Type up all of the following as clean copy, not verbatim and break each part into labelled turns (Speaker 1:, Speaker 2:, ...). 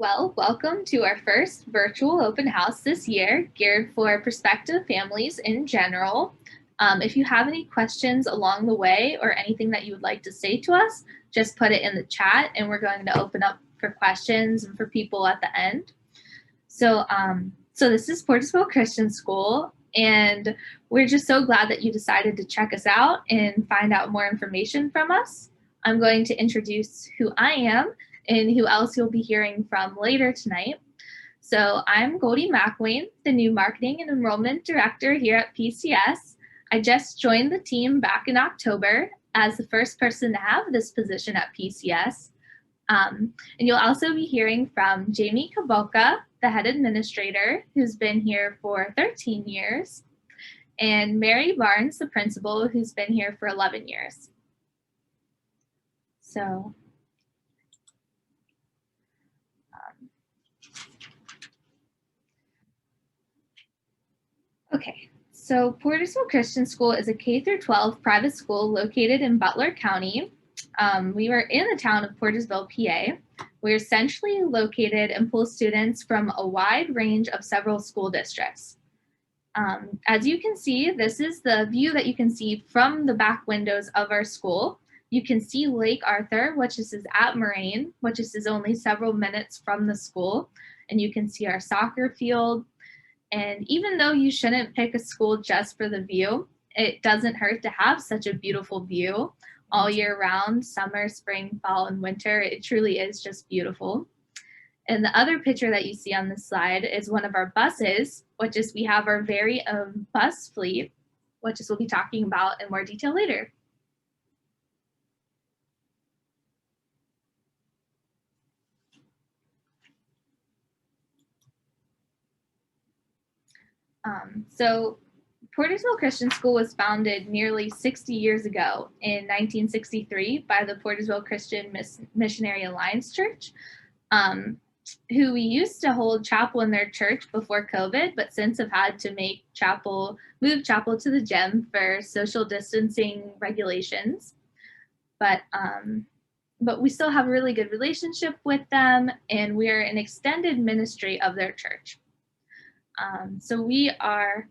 Speaker 1: Well, welcome to our first virtual open house this year, geared for prospective families in general. If you have any questions along the way or anything that you would like to say to us, just put it in the chat and we're going to open up for questions and for people at the end. So this is Portersville Christian School, and we're just so glad that you decided to check us out and find out more information from us. I'm going to introduce who I am and who else you'll be hearing from later tonight. So I'm Goldie McWayne, the new Marketing and Enrollment Director here at PCS. I just joined the team back in October as the first person to have this position at PCS. And you'll also be hearing from Jamie Kaboka, the head administrator, who's been here for 13 years, and Mary Barnes, the principal, who's been here for 11 years. So, okay. So Portersville Christian School is a K-12 private school located in Butler County. We were in the town of Portersville, PA. We're centrally located and pull students from a wide range of several school districts. As you can see, this is the view that you can see from the back windows of our school. You can see Lake Arthur, which is at Moraine, which is only several minutes from the school. And you can see our soccer field. And even though you shouldn't pick a school just for the view, it doesn't hurt to have such a beautiful view all year round, summer, spring, fall, and winter. It truly is just beautiful. And the other picture that you see on this slide is one of our buses, which is we have our very own bus fleet, which is we'll be talking about in more detail later. So Portersville Christian School was founded nearly 60 years ago in 1963 by the Portersville Christian Missionary Alliance Church, who we used to hold chapel in their church before COVID, but since have had to move chapel to the gym for social distancing regulations. But we still have a really good relationship with them, and we're an extended ministry of their church. So we are,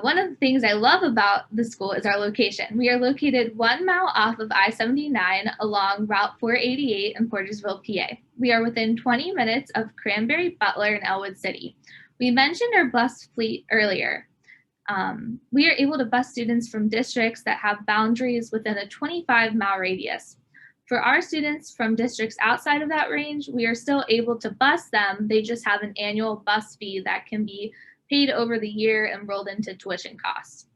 Speaker 1: one of the things I love about the school is our location. We are located 1 mile off of I-79 along Route 488 in Portersville, PA. We are within 20 minutes of Cranberry, Butler, and Elwood City. We mentioned our bus fleet earlier. We are able to bus students from districts that have boundaries within a 25-mile radius. For our students from districts outside of that range, we are still able to bus them. They just have an annual bus fee that can be paid over the year and rolled into tuition costs.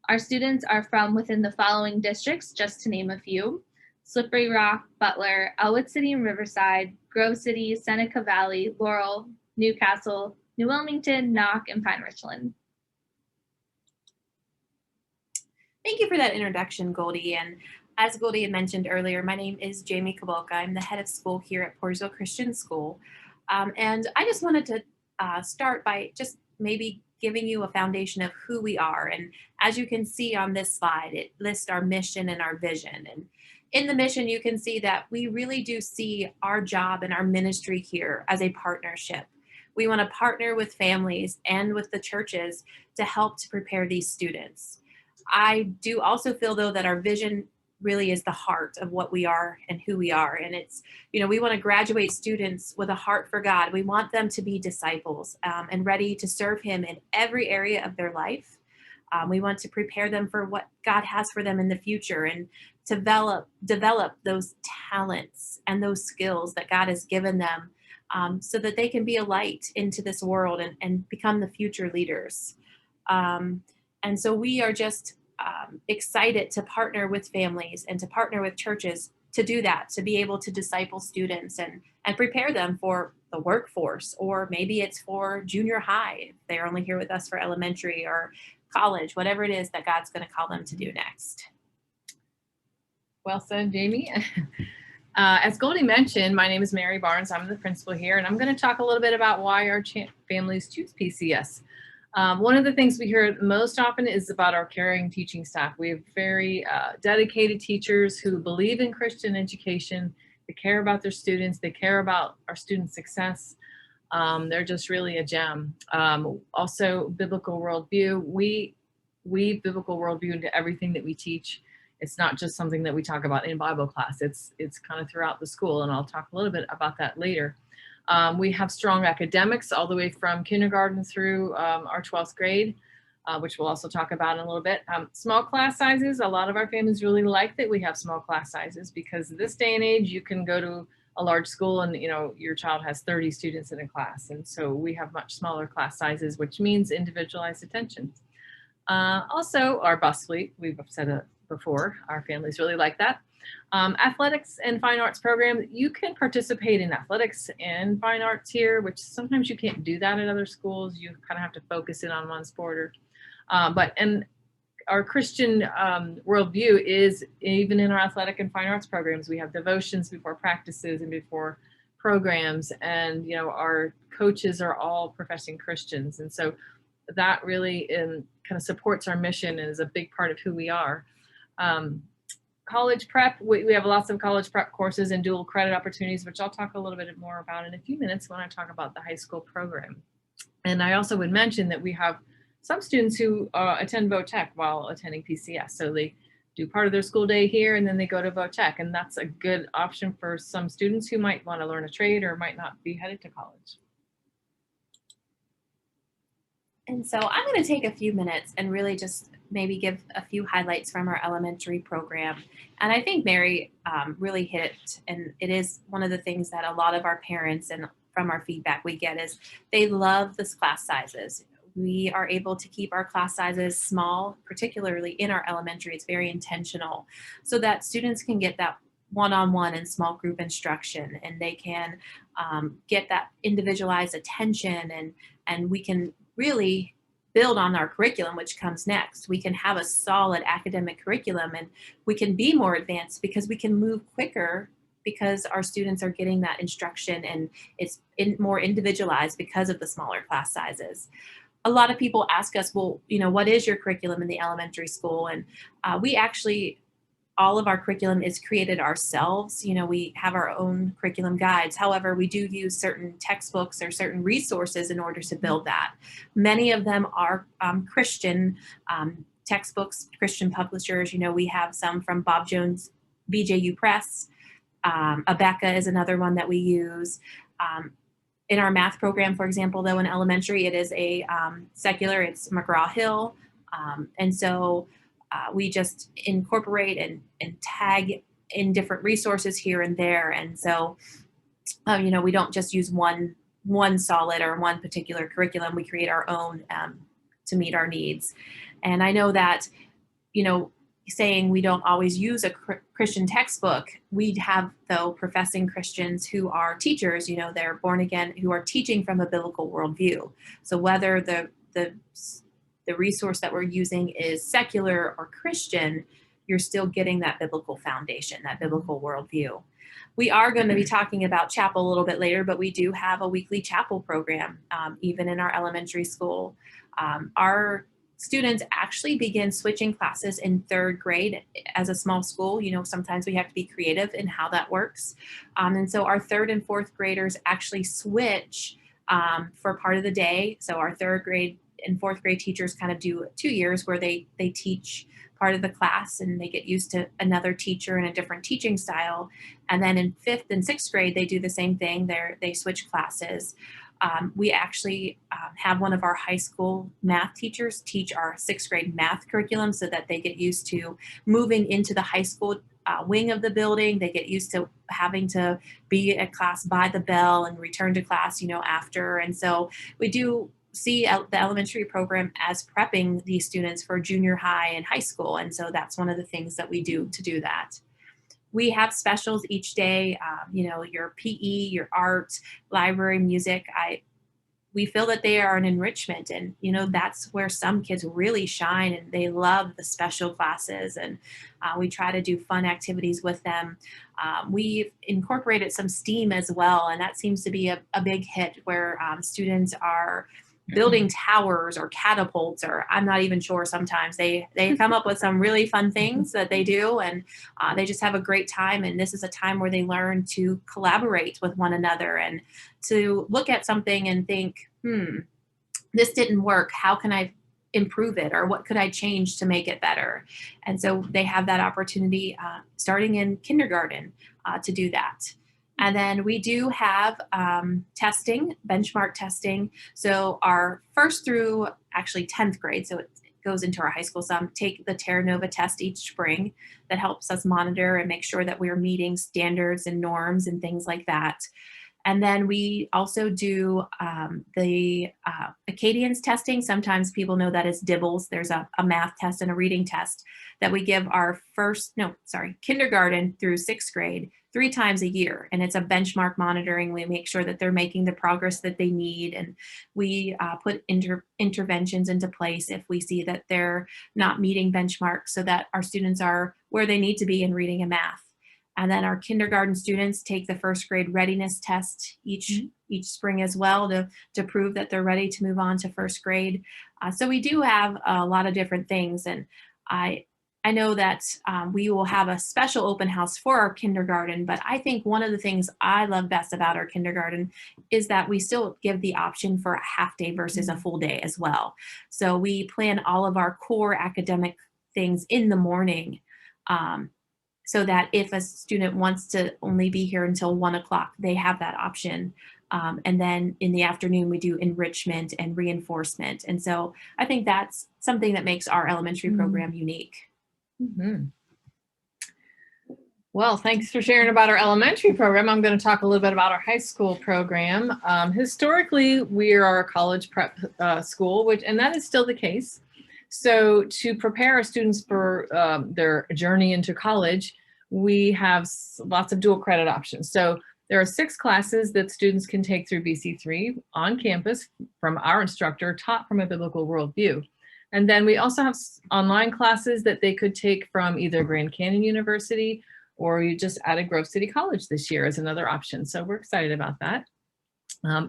Speaker 1: Our students are from within the following districts, just to name a few: Slippery Rock, Butler, Elwood City and Riverside, Grove City, Seneca Valley, Laurel, Newcastle, New Wilmington, Knox, and Pine Richland.
Speaker 2: Thank you for that introduction, Goldie. And as Goldie had mentioned earlier, my name is Jamie Kaboka. I'm the head of school here at Portersville Christian School. And I just wanted to start by just maybe giving you a foundation of who we are. And as you can see on this slide, it lists our mission and our vision. And in the mission, you can see that we really do see our job and our ministry here as a partnership. We want to partner with families and with the churches to help to prepare these students. I do also feel, though, that our vision really is the heart of what we are and who we are. And it's, we want to graduate students with a heart for God. We want them to be disciples and ready to serve Him in every area of their life. We want to prepare them for what God has for them in the future and develop those talents and those skills that God has given them so that they can be a light into this world and become the future leaders. And so we are just excited to partner with families and to partner with churches to do that, to be able to disciple students and prepare them for the workforce, or maybe it's for junior high. They're only here with us for elementary or college, whatever it is that God's going to call them to do next.
Speaker 3: Well said, Jamie. As Goldie mentioned, my name is Mary Barnes. I'm the principal here, and I'm going to talk a little bit about why our families choose PCS. One of the things we hear most often is about our caring teaching staff. We have very dedicated teachers who believe in Christian education They care about their students. They care about our student success. They're just really a gem. Also, biblical worldview. We weave biblical worldview into everything that we teach. It's not just something that we talk about in Bible class. It's kind of throughout the school, and I'll talk a little bit about that later. We have strong academics all the way from kindergarten through our 12th grade, which we'll also talk about in a little bit. Small class sizes. A lot of our families really like that we have small class sizes, because this day and age, you can go to a large school and your child has 30 students in a class, and so we have much smaller class sizes, which means individualized attention. Also, our bus fleet, we've said it before, our families really like that. Athletics and fine arts program. You can participate in athletics and fine arts here, which sometimes you can't do that at other schools. You kind of have to focus in on one sport. And our Christian worldview is even in our athletic and fine arts programs. We have devotions before practices and before programs, and our coaches are all professing Christians, and so that really kind of supports our mission and is a big part of who we are. College prep, we have lots of college prep courses and dual credit opportunities, which I'll talk a little bit more about in a few minutes when I talk about the high school program. And I also would mention that we have some students who attend VOTEC while attending PCS. So they do part of their school day here and then they go to VOTEC, and that's a good option for some students who might want to learn a trade or might not be headed to college.
Speaker 2: And so I'm going to take a few minutes and really just maybe give a few highlights from our elementary program. And I think Mary really hit it. And it is one of the things that a lot of our parents and from our feedback we get is they love this class sizes. We are able to keep our class sizes small, particularly in our elementary. It's very intentional so that students can get that one-on-one and small group instruction, and they can get that individualized attention, and we can really build on our curriculum, which comes next. We can have a solid academic curriculum, and we can be more advanced because we can move quicker because our students are getting that instruction, and it's more individualized because of the smaller class sizes. A lot of people ask us, well, what is your curriculum in the elementary school? And we actually, all of our curriculum is created ourselves. We have our own curriculum guides. However, we do use certain textbooks or certain resources in order to build that. Many of them are Christian textbooks, Christian publishers. We have some from Bob Jones, BJU Press. Abeka is another one that we use. In our math program, for example, though, in elementary, it is a secular, it's McGraw-Hill. And so we just incorporate and tag in different resources here and there. And so, we don't just use one solid or one particular curriculum. We create our own to meet our needs. And I know that, saying we don't always use a Christian textbook, we have, though, professing Christians who are teachers, they're born again, who are teaching from a biblical worldview. So whether the resource that we're using is secular or Christian, you're still getting that biblical foundation, that biblical worldview. We are going to be talking about chapel a little bit later, but we do have a weekly chapel program, even in our elementary school. Our students actually begin switching classes in third grade as a small school. Sometimes we have to be creative in how that works. And so our third and fourth graders actually switch for part of the day. So our third grade and fourth grade teachers kind of do 2 years where they teach part of the class and they get used to another teacher and a different teaching style. And then in fifth and sixth grade, they do the same thing. They switch classes. We actually have one of our high school math teachers teach our sixth grade math curriculum so that they get used to moving into the high school wing of the building. They get used to having to be at class by the bell and return to class, after. And so we do see the elementary program as prepping these students for junior high and high school. And so that's one of the things that we do to do that. We have specials each day, your PE, your art, library, music. We feel that they are an enrichment, and, that's where some kids really shine and they love the special classes, and we try to do fun activities with them. We've incorporated some STEAM as well, and that seems to be a big hit where students are building towers or catapults, or I'm not even sure. Sometimes they come up with some really fun things that they do, and they just have a great time. And this is a time where they learn to collaborate with one another and to look at something and think, this didn't work. How can I improve it, or what could I change to make it better? And so they have that opportunity starting in kindergarten to do that. And then we do have testing, benchmark testing. So our first through actually 10th grade, so it goes into our high school, some take the Terra Nova test each spring. That helps us monitor and make sure that we're meeting standards and norms and things like that. And then we also do the Acadians testing. Sometimes people know that as DIBELS. There's a math test and a reading test that we give our kindergarten through 6th grade 3 times a year. And it's a benchmark monitoring. We make sure that they're making the progress that they need. And we put interventions into place if we see that they're not meeting benchmarks, so that our students are where they need to be in reading and math. And then our kindergarten students take the 1st grade readiness test each spring as well to prove that they're ready to move on to 1st grade. So we do have a lot of different things. And I know that we will have a special open house for our kindergarten, but I think one of the things I love best about our kindergarten is that we still give the option for a half day versus a full day as well. So we plan all of our core academic things in the morning, so that if a student wants to only be here until 1 o'clock, they have that option. And then in the afternoon, we do enrichment and reinforcement. And so I think that's something that makes our elementary program unique.
Speaker 3: Well, thanks for sharing about our elementary program. I'm going to talk a little bit about our high school program. Historically, we are a college prep school, and that is still the case. So to prepare our students for their journey into college, we have lots of dual credit options. So there are 6 classes that students can take through BC3 on campus from our instructor, taught from a biblical worldview. And then we also have online classes that they could take from either Grand Canyon University, or you just added Grove City College this year as another option. So we're excited about that.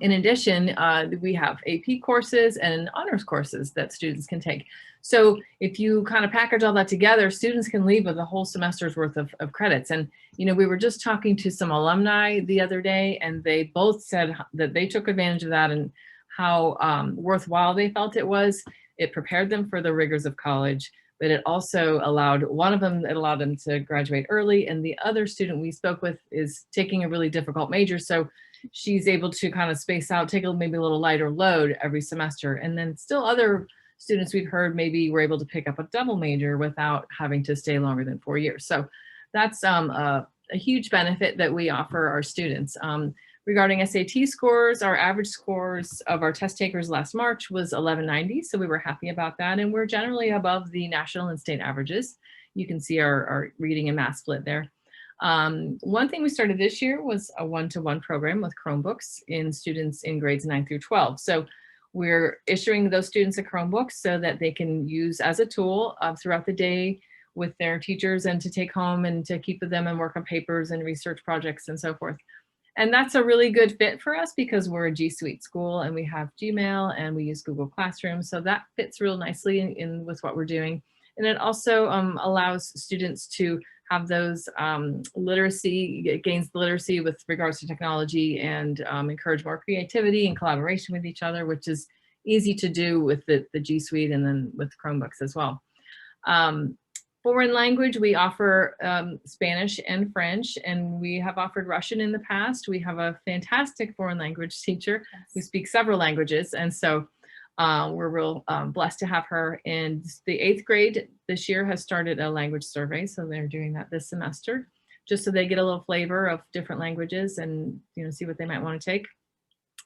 Speaker 3: In addition, we have AP courses and honors courses that students can take. So if you kind of package all that together, students can leave with a whole semester's worth of credits. And, we were just talking to some alumni the other day, and they both said that they took advantage of that and how worthwhile they felt it was. It prepared them for the rigors of college, but it also allowed them to graduate early. And the other student we spoke with is taking a really difficult major. So she's able to kind of space out, take maybe a little lighter load every semester. And then still other students we've heard maybe were able to pick up a double major without having to stay longer than 4 years. So that's a huge benefit that we offer our students. Regarding SAT scores, our average scores of our test takers last March was 1190. So we were happy about that. And we're generally above the national and state averages. You can see our reading and math split there. One thing we started this year was a 1-to-1 program with Chromebooks in students in grades 9 through 12. So we're issuing those students a Chromebook so that they can use as a tool throughout the day with their teachers, and to take home and to keep with them and work on papers and research projects and so forth. And that's a really good fit for us because we're a G Suite school and we have Gmail and we use Google Classroom. So that fits real nicely in with what we're doing. And it also allows students to have those gains the literacy with regards to technology, and encourage more creativity and collaboration with each other, which is easy to do with the G Suite and then with Chromebooks as well. Foreign language, we offer Spanish and French, and we have offered Russian in the past. We have a fantastic foreign language teacher who speaks several languages, and so we're real blessed to have her. And the 8th grade this year has started a language survey, so they're doing that this semester, just so they get a little flavor of different languages and see what they might want to take.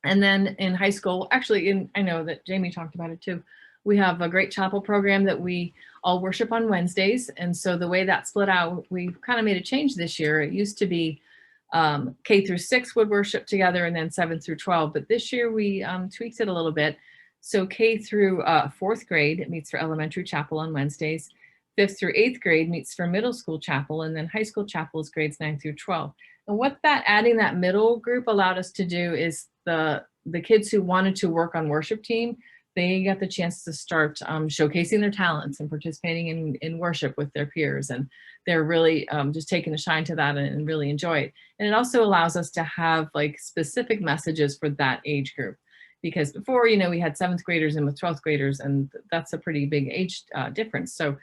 Speaker 3: And then in high school, actually, I know that Jamie talked about it too, we have a great chapel program that we all worship on Wednesdays. And so the way that split out, we kind of made a change this year. It used to be K through 6 would worship together, and then 7 through 12. But this year we tweaked it a little bit. So K through 4th grade meets for elementary chapel on Wednesdays. 5th through 8th grade meets for middle school chapel, and then high school chapel is grades 9 through 12. And what adding that middle group allowed us to do is the the kids who wanted to work on worship team, they got the chance to start showcasing their talents and participating in worship with their peers. And they're really just taking a shine to that and really enjoy it. And it also allows us to have like specific messages for that age group. Because before, you know, we had 7th graders in with 12th graders, and that's a pretty big age difference. So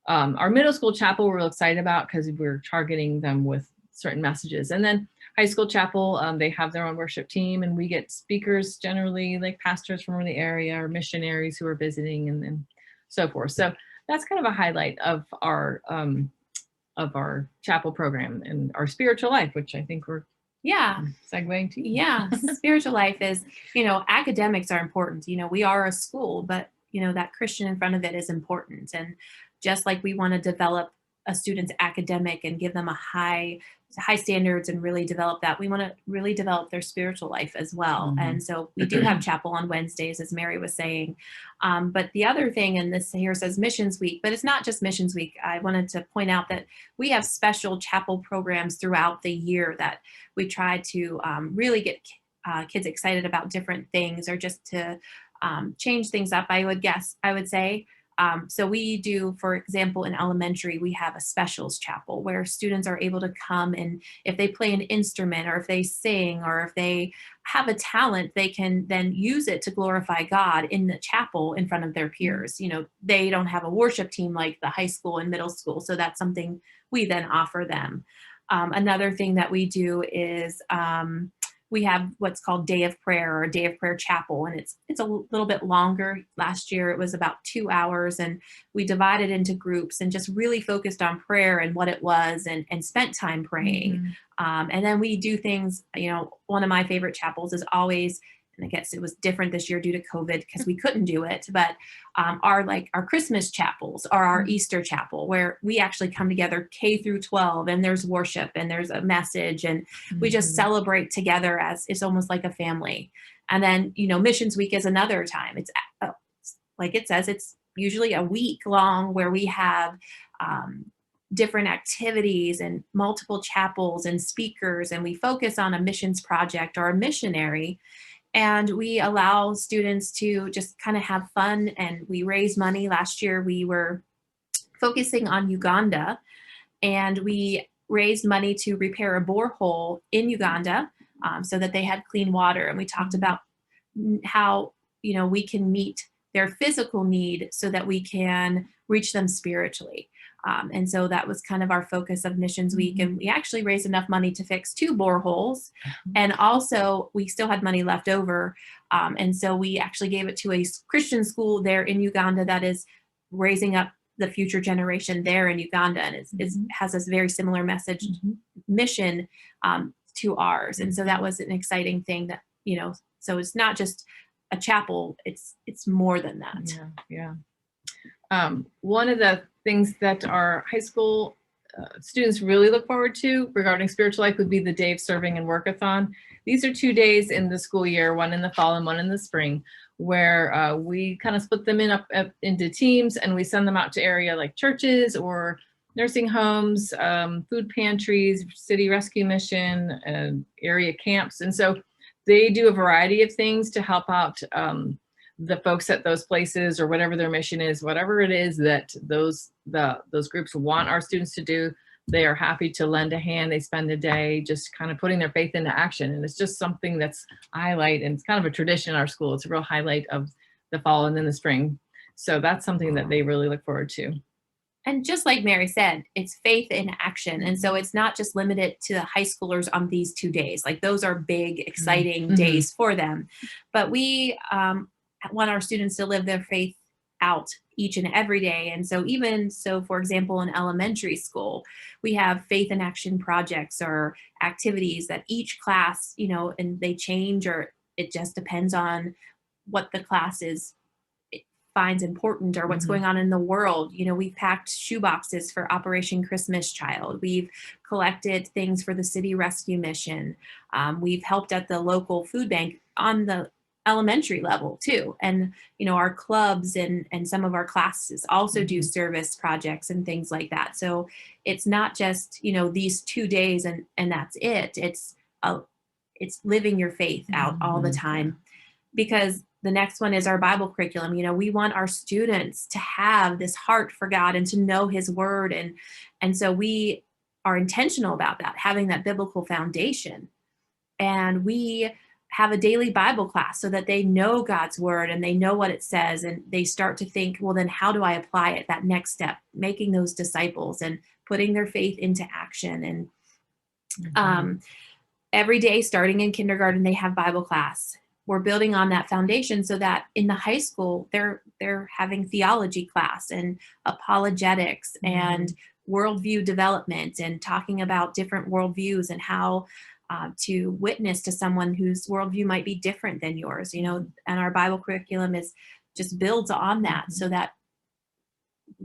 Speaker 3: our middle school chapel we're real excited about because we're targeting them with certain messages. And then high school chapel, they have their own worship team, and we get speakers, generally like pastors from the area or missionaries who are visiting, and so forth. So that's kind of a highlight of our chapel program and our spiritual life, which I think we're segueing to.
Speaker 2: Yeah, spiritual life is, you know, academics are important. You know, we are a school, but, you know, that Christian in front of it is important. And just like we want to develop a student's academic and give them a high standards and really develop that, we want to really develop their spiritual life as well.
Speaker 3: Mm-hmm.
Speaker 2: And so we do have chapel on Wednesdays, as Mary was saying. But the other thing, and this here says Missions Week, but it's not just Missions Week. I wanted to point out that we have special chapel programs throughout the year that we try to really get kids excited about different things, or just to change things up, I would say. So we do, for example, in elementary, we have a specials chapel where students are able to come, and if they play an instrument, or if they sing, or if they have a talent, they can then use it to glorify God in the chapel in front of their peers. You know, they don't have a worship team like the high school and middle school, so that's something we then offer them. Another thing that we do is we have what's called Day of Prayer, or Day of Prayer Chapel, and it's a little bit longer. Last year it was about 2 hours, and we divided into groups and just really focused on prayer and what it was, and spent time praying.
Speaker 3: Mm-hmm.
Speaker 2: And then we do things, you know, one of my favorite chapels is always, and I guess it was different this year due to COVID because we couldn't do it, but our Christmas chapels or our Easter chapel, where we actually come together K through 12, and there's worship and there's a message, and we just celebrate together as it's almost like a family. And then, you know, Missions Week is another time. It's like it says, it's usually a week long where we have different activities and multiple chapels and speakers, and we focus on a missions project or a missionary. And we allow students to just kind of have fun, and we raise money. Last year we were focusing on Uganda, and we raised money to repair a borehole in Uganda so that they had clean water. And we talked about how, you know, we can meet their physical need so that we can reach them spiritually. And so that was kind of our focus of Missions Week. And we actually raised enough money to fix 2 boreholes. And also we still had money left over. And so we actually gave it to a Christian school there in Uganda that is raising up the future generation there in Uganda, and has a very similar message mission to ours. And so that was an exciting thing that, you know, so it's not just a chapel, it's more than that.
Speaker 3: Yeah. One of the things that our high school students really look forward to regarding spiritual life would be the Day of Serving and Workathon. These are 2 days in the school year, one in the fall and one in the spring, where we kind of split them into teams, and we send them out to area like churches or nursing homes, food pantries, city rescue mission, area camps. And so they do a variety of things to help out the folks at those places, or whatever their mission is, whatever it is that those groups want our students to do. They are happy to lend a hand. They spend a day just kind of putting their faith into action. And it's just something that's a highlight, and it's kind of a tradition in our school. It's a real highlight of the fall and then the spring. So that's something that they really look forward to.
Speaker 2: And just like Mary said, it's faith in action. And so it's not just limited to the high schoolers on these 2 days. Like, those are big, exciting days for them. But we want our students to live their faith out each and every day. And so for example, in elementary school, we have faith in action projects or activities that each class, you know, and they change, or it just depends on what the class finds important, or what's going on in the world. You know, we've packed shoe boxes for Operation Christmas Child. We've collected things for the city rescue mission. We've helped at the local food bank on the elementary level too. And, you know, our clubs and some of our classes also do service projects and things like that. So it's not just, you know, these 2 days and that's it. It's living your faith out all the time. because the next one is our Bible curriculum. We want our students to have this heart for God and to know his word. And so we are intentional about that, having that biblical foundation. And we have a daily Bible class so that they know God's word and they know what it says, and they start to think, well, then how do I apply it? That next step, making those disciples and putting their faith into action. And every day, starting in kindergarten, they have Bible class. We're building on that foundation so that in the high school, they're having theology class and apologetics and worldview development and talking about different worldviews and how to witness to someone whose worldview might be different than yours, and our Bible curriculum just builds on that so that,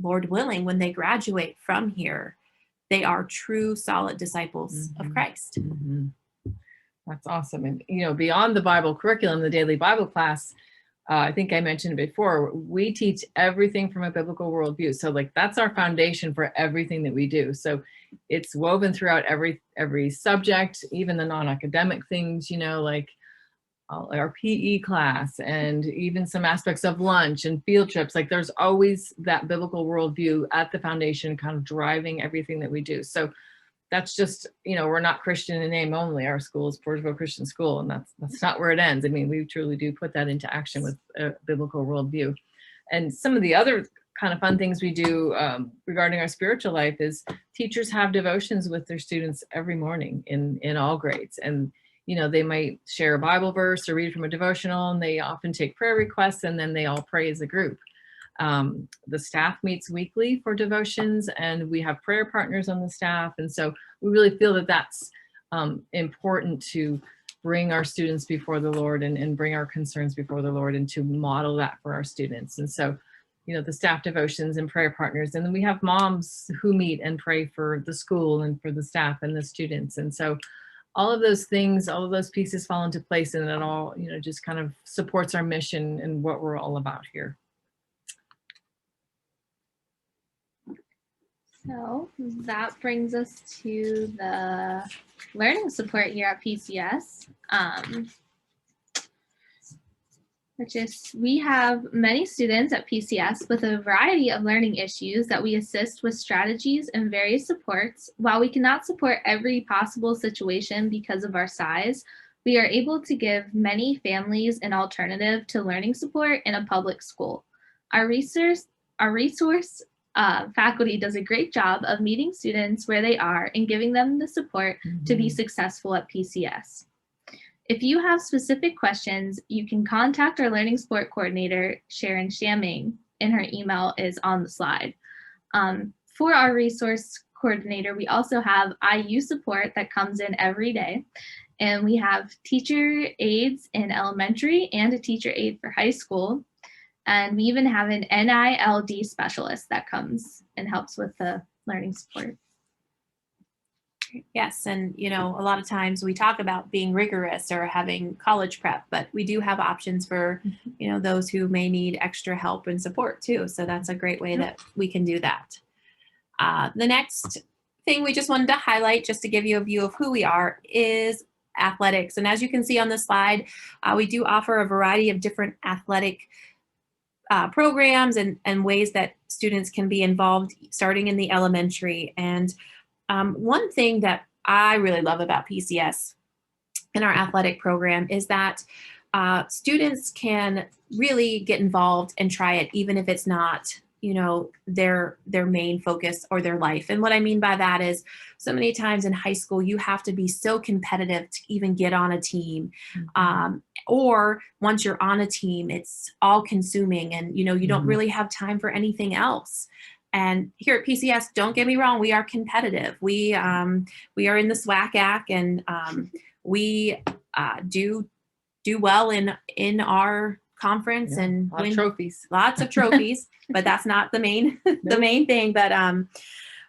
Speaker 2: Lord willing, when they graduate from here, they are true, solid disciples of Christ.
Speaker 3: That's awesome. And, beyond the Bible curriculum, the daily Bible class, I think I mentioned it before, we teach everything from a biblical worldview. So that's our foundation for everything that we do. So it's woven throughout every subject, even the non-academic things, like our PE class and even some aspects of lunch and field trips. There's always that biblical worldview at the foundation kind of driving everything that we do. So that's just, we're not Christian in name only. Our school is Portersville Christian School, and that's not where it ends. I mean, we truly do put that into action with a biblical worldview. And some of the other kind of fun things we do regarding our spiritual life is teachers have devotions with their students every morning in all grades. And, they might share a Bible verse or read from a devotional, and they often take prayer requests, and then they all pray as a group. The staff meets weekly for devotions, and we have prayer partners on the staff. And so we really feel that that's important to bring our students before the Lord and bring our concerns before the Lord and to model that for our students. And so, the staff devotions and prayer partners. And then we have moms who meet and pray for the school and for the staff and the students. And so all of those things, all of those pieces fall into place, and it all, just kind of supports our mission and what we're all about here.
Speaker 1: So that brings us to the learning support here at PCS, which is we have many students at PCS with a variety of learning issues that we assist with strategies and various supports. While we cannot support every possible situation because of our size, we are able to give many families an alternative to learning support in a public school. Our resource faculty does a great job of meeting students where they are and giving them the support to be successful at PCS. If you have specific questions, you can contact our learning support coordinator, Sharon Shamming, and her email is on the slide. For our resource coordinator, we also have IU support that comes in every day. And we have teacher aides in elementary and a teacher aide for high school. And we even have an NILD specialist that comes and helps with the learning support.
Speaker 2: Yes, and a lot of times we talk about being rigorous or having college prep, but we do have options for, those who may need extra help and support too. So that's a great way that we can do that. The next thing we just wanted to highlight, just to give you a view of who we are, is athletics. And as you can see on the slide, we do offer a variety of different athletic programs and ways that students can be involved starting in the elementary. And one thing that I really love about PCS and our athletic program is that students can really get involved and try it, even if it's not, their main focus or their life. And what I mean by that is so many times in high school, you have to be so competitive to even get on a team. Or once you're on a team, it's all consuming and, you don't really have time for anything else. And here at PCS, don't get me wrong, we are competitive. We are in the SWAC and we do well in our conference and win
Speaker 3: trophies.
Speaker 2: Lots of trophies, but that's not the main thing. But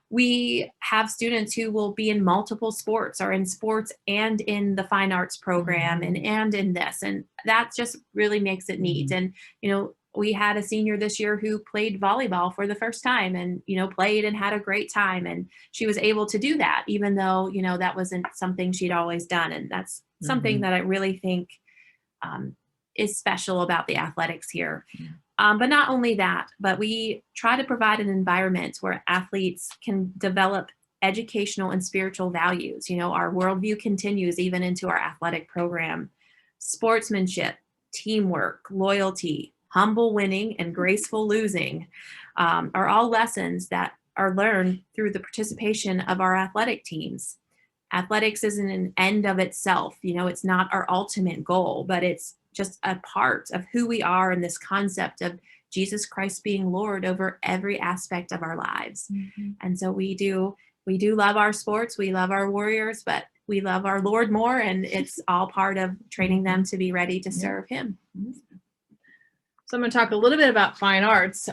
Speaker 2: we have students who will be in multiple sports or in sports and in the fine arts program and in this, and that just really makes it neat. And we had a senior this year who played volleyball for the first time and, played and had a great time. And she was able to do that, even though, that wasn't something she'd always done. And that's something that I really think is special about the athletics here. But not only that, but we try to provide an environment where athletes can develop educational and spiritual values. Our worldview continues even into our athletic program. Sportsmanship, teamwork, loyalty, humble winning, and graceful losing are all lessons that are learned through the participation of our athletic teams. Athletics isn't an end of itself. It's not our ultimate goal, but it's just a part of who we are in this concept of Jesus Christ being Lord over every aspect of our lives. And so we do love our sports, we love our Warriors, but we love our Lord more, and it's all part of training them to be ready to serve him.
Speaker 3: So I'm going to talk a little bit about fine arts.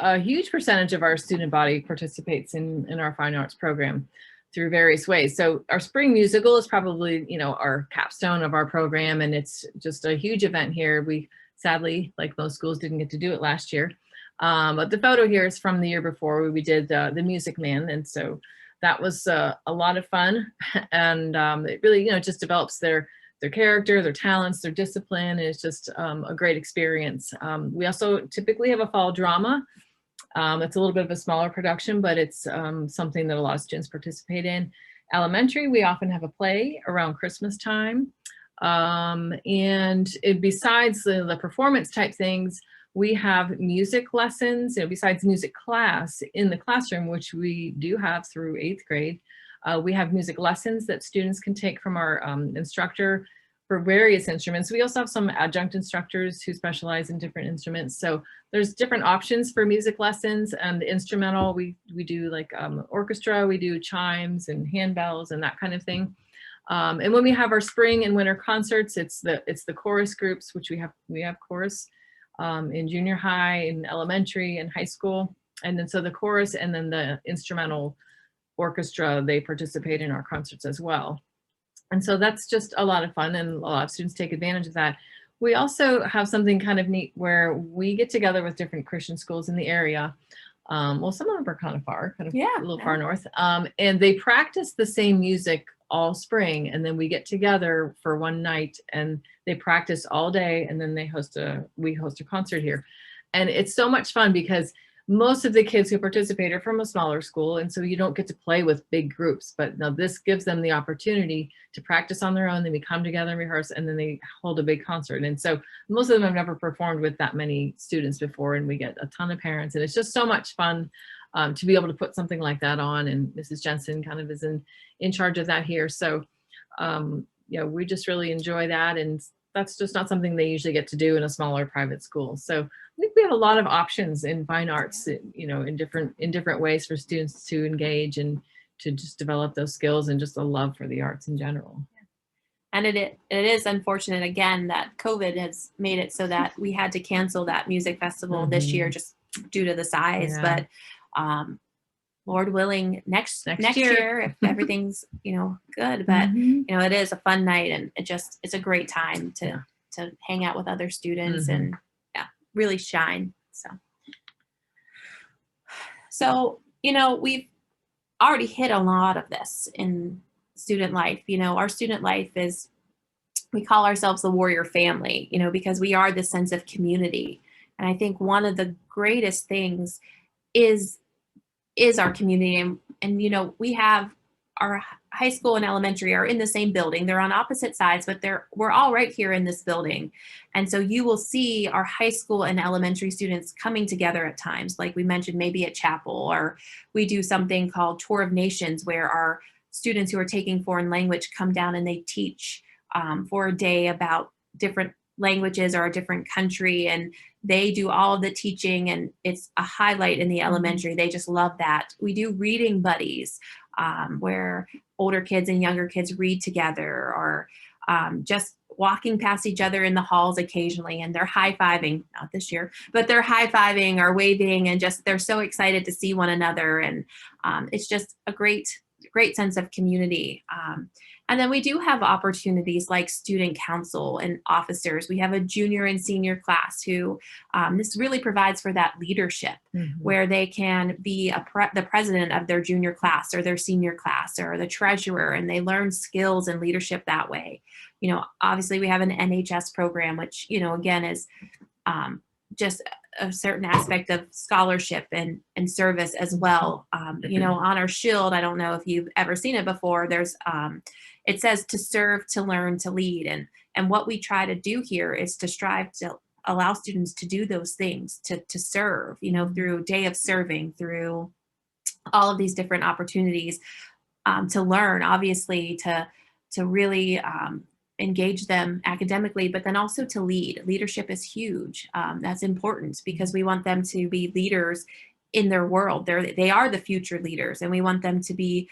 Speaker 3: A huge percentage of our student body participates in our fine arts program through various ways. So our spring musical is probably, our capstone of our program, and it's just a huge event here. We sadly, like most schools, didn't get to do it last year. But the photo here is from the year before where we did the Music Man. And so that was a lot of fun. And it really, just develops their character, their talents, their discipline. It's just a great experience. We also typically have a fall drama. It's a little bit of a smaller production, but it's something that a lot of students participate in. Elementary, we often have a play around Christmas time. Besides the performance type things, we have music lessons, besides music class in the classroom, which we do have through 8th grade. We have music lessons that students can take from our instructor for various instruments. We also have some adjunct instructors who specialize in different instruments. So there's different options for music lessons, and the instrumental, we do like orchestra, we do chimes and handbells and that kind of thing. And when we have our spring and winter concerts, it's the chorus groups, which we have chorus in junior high, in elementary, and high school. And then so the chorus and then the instrumental orchestra, they participate in our concerts as well. And so that's just a lot of fun, and a lot of students take advantage of that. We also have something kind of neat where we get together with different Christian schools in the area. Well, some of them are kind of far, a little far north. And they practice the same music all spring, and then we get together for one night and they practice all day, and then we host a concert here. And it's so much fun because most of the kids who participate are from a smaller school, and so you don't get to play with big groups. But now this gives them the opportunity to practice on their own. Then we come together and rehearse, and then they hold a big concert. And so most of them have never performed with that many students before, and we get a ton of parents, and it's just so much fun to be able to put something like that on. And Mrs. Jensen kind of is in charge of that here. So we just really enjoy that, and that's just not something they usually get to do in a smaller private school. So I think we have a lot of options in fine arts, in different ways for students to engage and to just develop those skills and just a love for the arts in general.
Speaker 2: And it is unfortunate, again, that COVID has made it so that we had to cancel that music festival this year just due to the size.
Speaker 3: Yeah.
Speaker 2: But Lord willing, next year, if everything's good. But it is a fun night, and it's a great time to hang out with other students and really shine. So we've already hit a lot of this in student life. Our student life is, we call ourselves the Warrior Family, because we are this sense of community. And I think one of the greatest things is our community. And we have our high school and elementary are in the same building. They're on opposite sides, but we're all right here in this building. And so you will see our high school and elementary students coming together at times, like we mentioned, maybe at chapel, or we do something called Tour of Nations, where our students who are taking foreign language come down and they teach for a day about different languages or a different country, and they do all of the teaching, and it's a highlight in the elementary. They just love that. We do reading buddies, where older kids and younger kids read together, or just walking past each other in the halls occasionally, and they're high-fiving, not this year, but they're high-fiving or waving, and just they're so excited to see one another. And it's just a great sense of community. And then we do have opportunities like student council and officers. We have a junior and senior class who this really provides for that leadership, where they can be the president of their junior class or their senior class or the treasurer, and they learn skills and leadership that way. Obviously we have an NHS program, which, again, is just a certain aspect of scholarship and service as well. On our shield, I don't know if you've ever seen it before, there's it says to serve, to learn, to lead. And what we try to do here is to strive to allow students to do those things, to serve, through day of serving, through all of these different opportunities, to learn, obviously, to really engage them academically, but then also to lead. Leadership is huge. That's important because we want them to be leaders in their world. They are the future leaders, and we want them to be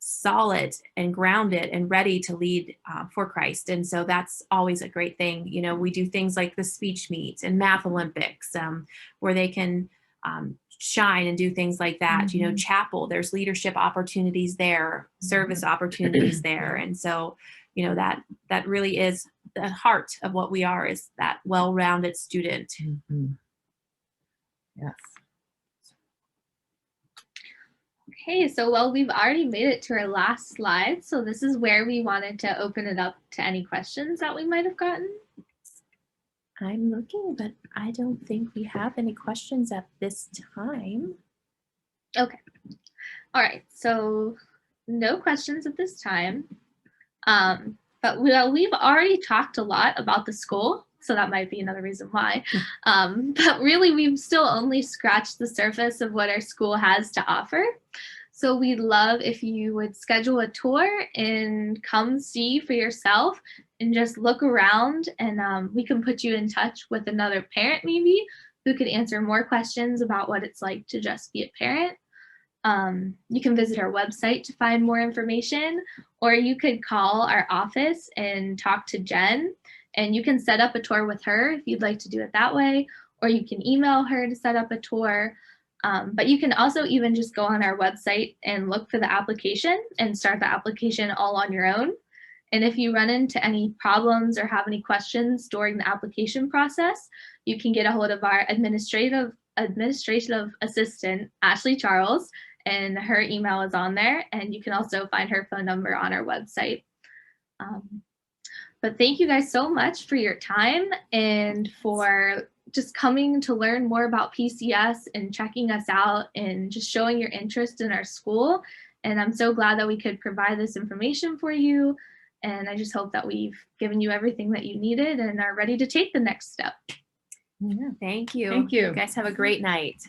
Speaker 2: solid and grounded and ready to lead for Christ. And so that's always a great thing. We do things like the speech meet and math Olympics, where they can shine and do things like that. Chapel, there's leadership opportunities there, service opportunities there. And so that really is the heart of what we are, is that well-rounded student.
Speaker 3: Yes.
Speaker 1: Okay, so we've already made it to our last slide. So this is where we wanted to open it up to any questions that we might have gotten.
Speaker 2: I'm looking, but I don't think we have any questions at this time.
Speaker 1: Okay. All right, so no questions at this time. But we've already talked a lot about the school, so that might be another reason why. But really, we've still only scratched the surface of what our school has to offer. So we'd love if you would schedule a tour and come see for yourself and just look around, and we can put you in touch with another parent maybe who could answer more questions about what it's like to just be a parent. You can visit our website to find more information, or you could call our office and talk to Jen, and you can set up a tour with her if you'd like to do it that way, or you can email her to set up a tour. But you can also even just go on our website and look for the application and start the application all on your own. And if you run into any problems or have any questions during the application process, you can get a hold of our administrative assistant, Ashley Charles, and her email is on there. And you can also find her phone number on our website. But thank you guys so much for your time and for just coming to learn more about PCS and checking us out and just showing your interest in our school. And I'm so glad that we could provide this information for you. And I just hope that we've given you everything that you needed and are ready to take the next step.
Speaker 2: Yeah, thank you.
Speaker 3: Thank you.
Speaker 2: You guys have a great night.